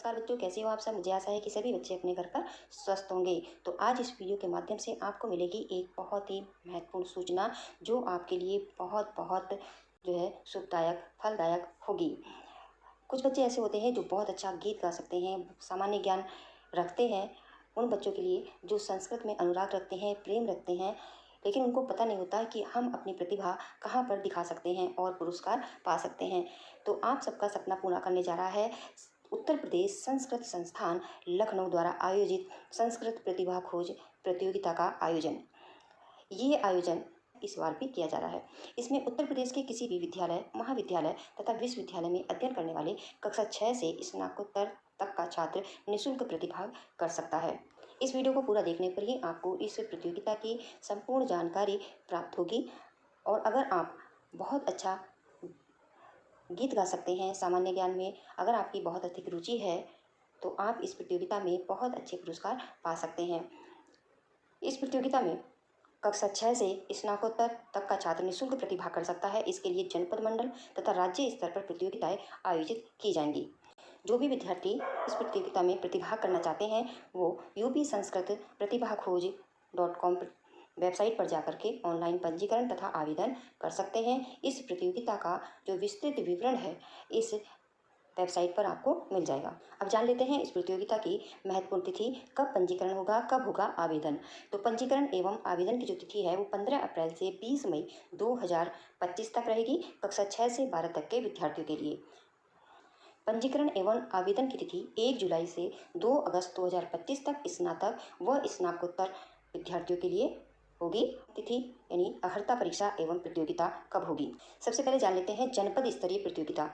नमस्कार बच्चों, कैसे हो आप सब। मुझे आशा है कि सभी बच्चे अपने घर पर स्वस्थ होंगे। तो आज इस वीडियो के माध्यम से आपको मिलेगी एक बहुत ही महत्वपूर्ण सूचना, जो आपके लिए बहुत बहुत जो है शुभदायक फलदायक होगी। कुछ बच्चे ऐसे होते हैं जो बहुत अच्छा गीत गा सकते हैं, सामान्य ज्ञान रखते हैं। उन बच्चों के लिए जो संस्कृत में अनुराग रखते हैं, प्रेम रखते हैं, लेकिन उनको पता नहीं होता कि हम अपनी प्रतिभा कहाँ पर दिखा सकते हैं और पुरस्कार पा सकते हैं। तो आप सबका सपना पूरा करने जा रहा है उत्तर प्रदेश संस्कृत संस्थान लखनऊ द्वारा आयोजित संस्कृत प्रतिभा खोज प्रतियोगिता का आयोजन। ये आयोजन इस बार भी किया जा रहा है। इसमें उत्तर प्रदेश के किसी भी विद्यालय, महाविद्यालय तथा विश्वविद्यालय में अध्ययन करने वाले कक्षा 6 से स्नातकोत्तर तक का छात्र निःशुल्क प्रतिभाग कर सकता है। इस वीडियो को पूरा देखने पर ही आपको इस प्रतियोगिता की संपूर्ण जानकारी प्राप्त होगी। और अगर आप बहुत अच्छा गीत गा सकते हैं, सामान्य ज्ञान में अगर आपकी बहुत अधिक रुचि है, तो आप इस प्रतियोगिता में बहुत अच्छे पुरस्कार पा सकते हैं। इस प्रतियोगिता में कक्षा 6 से स्नातकोत्तर तक का छात्र निःशुल्क प्रतिभाग कर सकता है। इसके लिए जनपद मंडल तथा राज्य स्तर पर प्रतियोगिताएं आयोजित की जाएंगी। जो भी विद्यार्थी इस प्रतियोगिता में प्रतिभाग करना चाहते हैं, वो यूपी संस्कृत प्रतिभा खोज .com वेबसाइट पर जाकर के ऑनलाइन पंजीकरण तथा आवेदन कर सकते हैं। इस प्रतियोगिता का जो विस्तृत विवरण है इस वेबसाइट पर आपको मिल जाएगा। अब जान लेते हैं इस प्रतियोगिता की महत्वपूर्ण तिथि, कब पंजीकरण होगा, कब होगा आवेदन। तो पंजीकरण एवं आवेदन की जो तिथि है वो 15 अप्रैल से 20 मई 2025 तक रहेगी, कक्षा 6 से 12 तक के विद्यार्थियों के लिए। पंजीकरण एवं आवेदन की तिथि 1 जुलाई से 2 अगस्त 2025 तक स्नातक व स्नातकोत्तर विद्यार्थियों के लिए होगी। तिथि यानी अर्हता परीक्षा एवं प्रतियोगिता कब होगी। सबसे पहले जान लेते हैं जनपद स्तरीय प्रतियोगिता।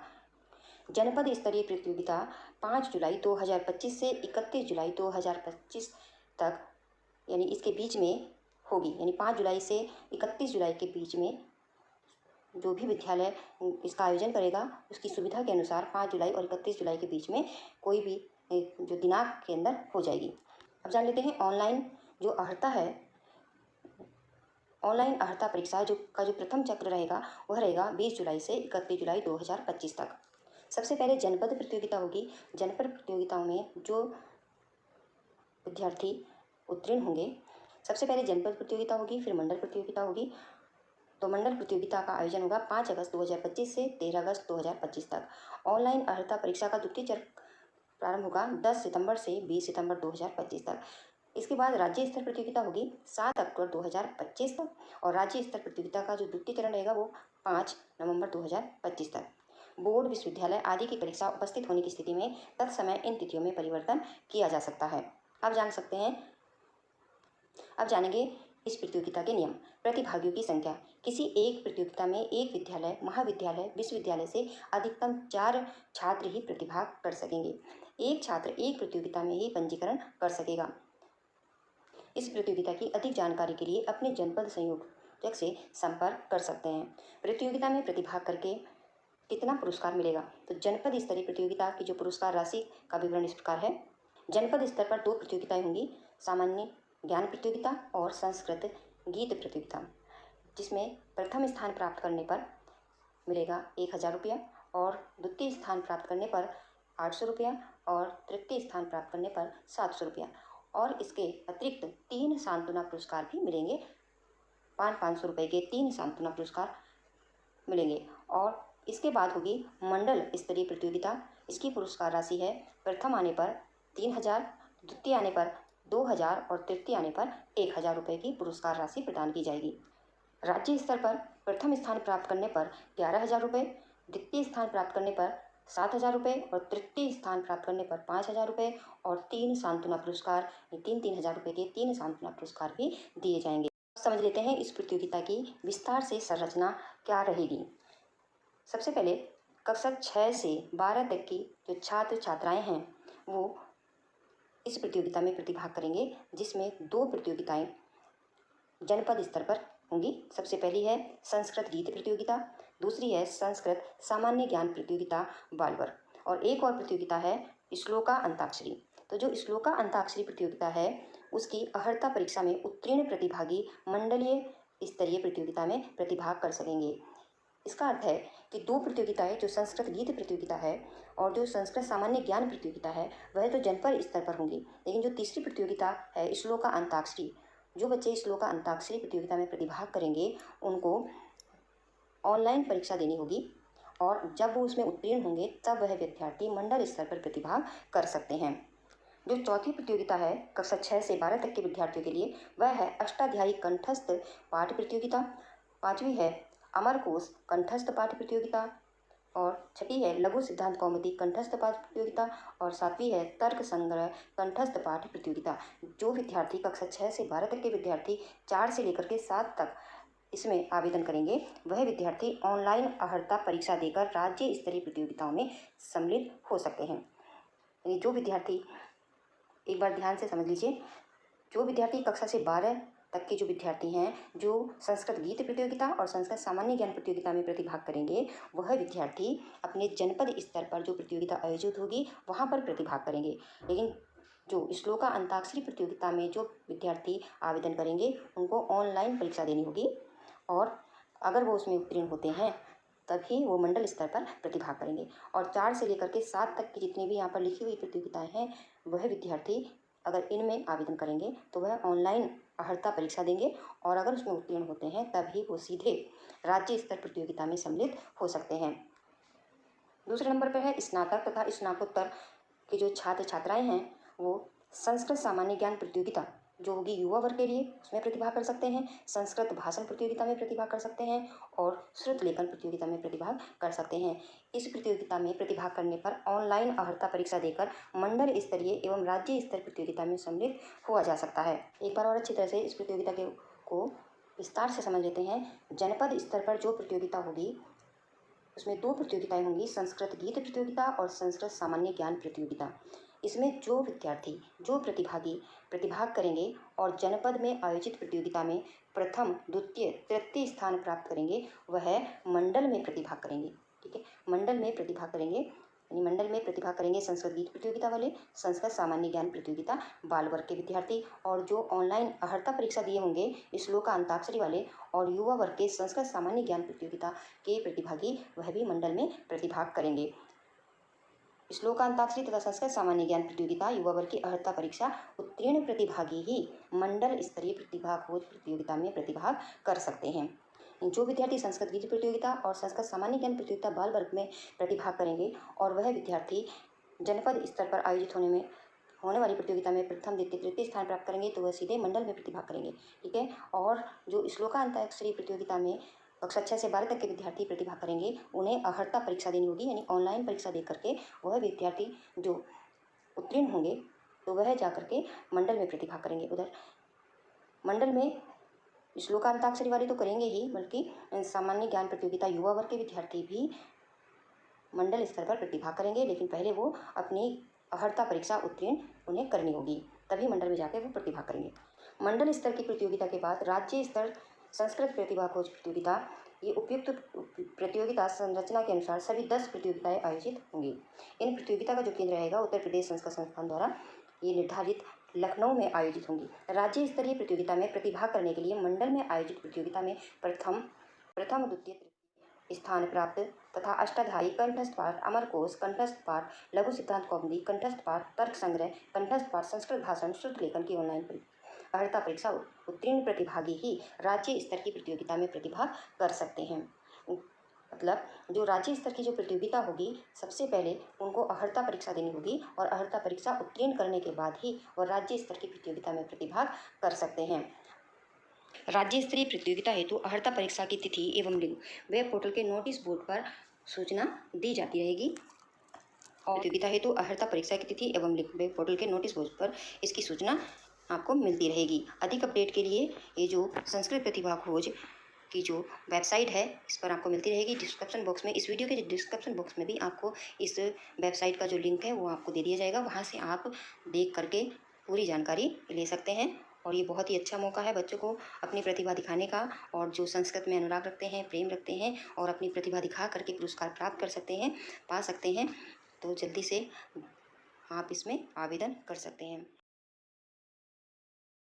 जनपद स्तरीय प्रतियोगिता 5 जुलाई 2025 से 31 जुलाई 2025 तक यानी इसके बीच में होगी। यानी 5 जुलाई से 31 जुलाई के बीच में जो भी विद्यालय इसका आयोजन करेगा उसकी सुविधा के अनुसार 5 जुलाई और 31 जुलाई के बीच में कोई भी जो दिनांक के अंदर हो जाएगी। अब जान लेते हैं ऑनलाइन जो अर्हता है, ऑनलाइन अर्हता परीक्षा जो प्रथम चक्र रहेगा वह रहेगा 20 जुलाई से 31 जुलाई 2025 तक। सबसे पहले जनपद प्रतियोगिता होगी। जनपद प्रतियोगिताओं में जो विद्यार्थी उत्तीर्ण होंगे, सबसे पहले जनपद प्रतियोगिता होगी, फिर मंडल प्रतियोगिता होगी। तो मंडल प्रतियोगिता का आयोजन होगा 5 अगस्त 2025 से 13 अगस्त 2025 तक। ऑनलाइन अर्हता परीक्षा का द्वितीय चक्र प्रारंभ होगा 10 सितंबर से 20 सितंबर 2025 तक। इसके बाद राज्य स्तर प्रतियोगिता होगी 7 अक्टूबर 2025 तक, और राज्य स्तर प्रतियोगिता का जो द्वितीय चरण रहेगा वो 5 नवंबर 2025 तक। बोर्ड, विश्वविद्यालय आदि की परीक्षा उपस्थित होने की स्थिति में तत्समय इन तिथियों में परिवर्तन किया जा सकता है। अब जानेंगे इस प्रतियोगिता के नियम। प्रतिभागियों की संख्या। किसी एक प्रतियोगिता में एक विद्यालय, महाविद्यालय, विश्वविद्यालय से अधिकतम 4 छात्र ही प्रतिभाग कर सकेंगे। एक छात्र एक प्रतियोगिता में ही पंजीकरण कर सकेगा। इस प्रतियोगिता की अधिक जानकारी के लिए अपने जनपद संयोजक से संपर्क कर सकते हैं। प्रतियोगिता में प्रतिभाग करके कितना पुरस्कार मिलेगा। तो जनपद स्तरीय प्रतियोगिता की जो पुरस्कार राशि का विवरण इस प्रकार है। जनपद स्तर पर 2 प्रतियोगिताएं होंगी, सामान्य ज्ञान प्रतियोगिता और संस्कृत गीत प्रतियोगिता, जिसमें प्रथम स्थान प्राप्त करने पर मिलेगा 1000 रुपया, और द्वितीय स्थान प्राप्त करने पर 800 रुपया, और तृतीय स्थान प्राप्त करने पर 700 रुपया। और इसके अतिरिक्त 3 सांत्वना पुरस्कार भी मिलेंगे। 500 रुपये के 3 सांत्वना पुरस्कार मिलेंगे। और इसके बाद होगी मंडल स्तरीय प्रतियोगिता। इसकी पुरस्कार राशि है प्रथम आने पर 3000, द्वितीय आने पर 2000 और तृतीय आने पर 1000 रुपये की पुरस्कार राशि प्रदान की जाएगी। राज्य स्तर पर प्रथम स्थान प्राप्त करने पर 11000 रुपये, द्वितीय स्थान प्राप्त करने पर 7000 रुपये, और तृतीय स्थान प्राप्त करने पर 5000 रुपये, और 3 सांत्वना पुरस्कार 3000 रुपये के 3 सांत्वना पुरस्कार भी दिए जाएंगे। समझ लेते हैं इस प्रतियोगिता की विस्तार से संरचना क्या रहेगी। सबसे पहले कक्षा 6 से 12 तक की जो छात्र छात्राएं हैं वो इस प्रतियोगिता में प्रतिभाग करेंगे, जिसमें 2 प्रतियोगिताएं जनपद स्तर पर होंगी। सबसे पहली है संस्कृत गीत प्रतियोगिता, दूसरी है संस्कृत सामान्य ज्ञान प्रतियोगिता बाल वर्ग, और एक और प्रतियोगिता है श्लोका अंताक्षरी। तो जो श्लोका अंताक्षरी प्रतियोगिता है उसकी अर्हता परीक्षा में उत्तीर्ण प्रतिभागी मंडलीय स्तरीय प्रतियोगिता में प्रतिभाग कर सकेंगे। इसका अर्थ है कि 2 प्रतियोगिताएँ, जो संस्कृत गीत प्रतियोगिता है और जो संस्कृत सामान्य ज्ञान प्रतियोगिता है, वह तो जनपद स्तर पर होंगी। लेकिन जो तीसरी प्रतियोगिता है श्लोका अंताक्षरी, जो बच्चे श्लोका अंताक्षरी प्रतियोगिता में प्रतिभाग करेंगे, उनको ऑनलाइन परीक्षा देनी होगी और जब वो उसमें उत्तीर्ण होंगे तब वह विद्यार्थी मंडल स्तर पर प्रतिभाग कर सकते हैं। जो चौथी प्रतियोगिता है कक्षा 6 से 12 तक के विद्यार्थियों के लिए, वह है अष्टाध्यायी कंठस्थ पाठ प्रतियोगिता। पांचवी है अमरकोश कंठस्थ पाठ प्रतियोगिता और छठी है लघु सिद्धांत कौमुदी कंठस्थ पाठ प्रतियोगिता और सातवीं है तर्क संग्रह कंठस्थ पाठ प्रतियोगिता। जो विद्यार्थी कक्षा 6 से 12 तक के विद्यार्थी 4 से लेकर के 7 तक इसमें आवेदन करेंगे, वह विद्यार्थी ऑनलाइन अर्हता परीक्षा देकर राज्य स्तरीय प्रतियोगिताओं में सम्मिलित हो सकते हैं। यानी जो विद्यार्थी, एक बार ध्यान से समझ लीजिए, जो विद्यार्थी कक्षा से 12 तक के जो विद्यार्थी हैं, जो संस्कृत गीत प्रतियोगिता और संस्कृत सामान्य ज्ञान प्रतियोगिता में प्रतिभाग करेंगे, वह विद्यार्थी अपने जनपद स्तर पर जो प्रतियोगिता आयोजित होगी वहाँ पर प्रतिभाग करेंगे। लेकिन जो श्लोका अंताक्षरी प्रतियोगिता में जो विद्यार्थी आवेदन करेंगे, उनको ऑनलाइन परीक्षा देनी होगी और अगर वो उसमें उत्तीर्ण होते हैं तभी वो मंडल स्तर पर प्रतिभाग करेंगे। और 4 से लेकर के 7 तक की जितनी भी यहाँ पर लिखी हुई प्रतियोगिताएं हैं, वह विद्यार्थी अगर इनमें आवेदन करेंगे तो वह ऑनलाइन अर्हता परीक्षा देंगे और अगर उसमें उत्तीर्ण होते हैं तभी वो सीधे राज्य स्तर प्रतियोगिता में सम्मिलित हो सकते हैं। दूसरे नंबर पर है स्नातक तथा स्नातकोत्तर के जो छात्र छात्राएं हैं, वो संस्कृत सामान्य ज्ञान प्रतियोगिता जो होगी युवा वर्ग के लिए, उसमें प्रतिभाग कर सकते हैं। संस्कृत भाषण प्रतियोगिता में प्रतिभाग कर सकते हैं और श्रुत लेखन प्रतियोगिता में प्रतिभाग कर सकते हैं। इस प्रतियोगिता में प्रतिभाग करने पर ऑनलाइन अर्हता परीक्षा देकर मंडल स्तरीय एवं राज्य स्तर प्रतियोगिता में सम्मिलित हुआ जा सकता है। एक बार और अच्छी तरह से इस प्रतियोगिता को विस्तार से समझ लेते हैं। जनपद स्तर पर जो प्रतियोगिता होगी उसमें 2 प्रतियोगिताएं होंगी, संस्कृत गीत प्रतियोगिता और संस्कृत सामान्य ज्ञान प्रतियोगिता। इसमें जो विद्यार्थी, जो प्रतिभागी प्रतिभाग करेंगे और जनपद में आयोजित प्रतियोगिता में प्रथम, द्वितीय, तृतीय स्थान प्राप्त करेंगे, वह मंडल में प्रतिभाग करेंगे। ठीक है, मंडल में प्रतिभाग करेंगे, यानी मंडल में प्रतिभाग करेंगे संस्कृत गीत प्रतियोगिता वाले, संस्कृत सामान्य ज्ञान प्रतियोगिता बाल वर्ग के विद्यार्थी और जो ऑनलाइन अर्हता परीक्षा दिए होंगे श्लोका अंताक्षरी वाले और युवा वर्ग के संस्कृत सामान्य ज्ञान प्रतियोगिता के प्रतिभागी, वह भी मंडल में प्रतिभाग करेंगे। श्लोका अंताक्षरी तथा संस्कृत सामान्य ज्ञान प्रतियोगिता युवा वर्ग की अर्हता परीक्षा उत्तीर्ण प्रतिभागी ही मंडल स्तरीय प्रतिभा खोज प्रतियोगिता में प्रतिभाग कर सकते हैं। जो विद्यार्थी संस्कृत गीत प्रतियोगिता और संस्कृत सामान्य ज्ञान प्रतियोगिता बाल वर्ग में प्रतिभाग करेंगे और वह विद्यार्थी जनपद स्तर पर आयोजित होने वाली प्रतियोगिता में प्रथम, द्वितीय, तृतीय स्थान प्राप्त करेंगे, तो वह सीधे मंडल में प्रतिभाग करेंगे। ठीक है, और जो श्लोका अंताक्षरी प्रतियोगिता में कक्षा 6 से 12 तक के विद्यार्थी प्रतिभाग करेंगे, उन्हें अर्हता परीक्षा देनी होगी, यानी ऑनलाइन परीक्षा दे करके वह विद्यार्थी जो उत्तीर्ण होंगे तो वह जा करके मंडल में प्रतिभाग करेंगे। उधर मंडल में श्लोका अंताक्षरी वाले तो करेंगे ही, बल्कि सामान्य ज्ञान प्रतियोगिता युवा वर्ग के विद्यार्थी भी मंडल स्तर पर प्रतिभाग करेंगे, लेकिन पहले वो अपनी अर्हता परीक्षा उत्तीर्ण उन्हें करनी होगी, तभी मंडल में जाकर वो प्रतिभाग करेंगे। मंडल स्तर की प्रतियोगिता के बाद राज्य स्तर संस्कृत प्रतिभा खोज प्रतियोगिता, ये उपयुक्त प्रतियोगिता संरचना के अनुसार सभी 10 प्रतियोगिताएं आयोजित होंगी। इन प्रतियोगिता का जो केंद्र रहेगा उत्तर प्रदेश संस्कृत संस्थान द्वारा ये निर्धारित लखनऊ में आयोजित होंगी। राज्य स्तरीय प्रतियोगिता में प्रतिभाग करने के लिए मंडल में आयोजित प्रतियोगिता में प्रथम, द्वितीय, तृतीय स्थान प्राप्त तथा अष्टाध्यायी कंठस्थ पाठ, अमरकोश कंठस्थ पाठ, लघु सिद्धांत कौमुदी कंठस्थ पाठ, तर्क संग्रह कंठस्थ पाठ, संस्कृत भाषण, श्रुत लेखन की ऑनलाइन अर्हता परीक्षा उत्तीर्ण प्रतिभागी ही राज्य स्तर की प्रतियोगिता में प्रतिभाग कर सकते हैं। मतलब जो राज्य स्तर की जो प्रतियोगिता होगी, सबसे पहले उनको अर्हता परीक्षा देनी होगी और अर्हता परीक्षा उत्तीर्ण करने के बाद ही वह राज्य स्तर की प्रतियोगिता में प्रतिभाग कर सकते हैं। राज्य स्तरीय प्रतियोगिता हेतु अर्हता परीक्षा की तिथि एवं लिंक वेब पोर्टल के नोटिस बोर्ड पर सूचना दी जाती रहेगी। और प्रतियोगिता हेतु अर्हता परीक्षा की तिथि एवं लिंक वेब पोर्टल के नोटिस बोर्ड पर इसकी सूचना आपको मिलती रहेगी। अधिक अपडेट के लिए ये जो संस्कृत प्रतिभा खोज की जो वेबसाइट है, इस पर आपको मिलती रहेगी। डिस्क्रिप्शन बॉक्स में, इस वीडियो के डिस्क्रिप्शन बॉक्स में भी आपको इस वेबसाइट का जो लिंक है वो आपको दे दिया जाएगा। वहाँ से आप देख करके पूरी जानकारी ले सकते हैं और ये बहुत ही अच्छा मौका है बच्चों को अपनी प्रतिभा दिखाने का, और जो संस्कृत में अनुराग रखते हैं, प्रेम रखते हैं और अपनी प्रतिभा दिखा करके पुरस्कार प्राप्त कर सकते हैं, पा सकते हैं, तो जल्दी से आप इसमें आवेदन कर सकते हैं।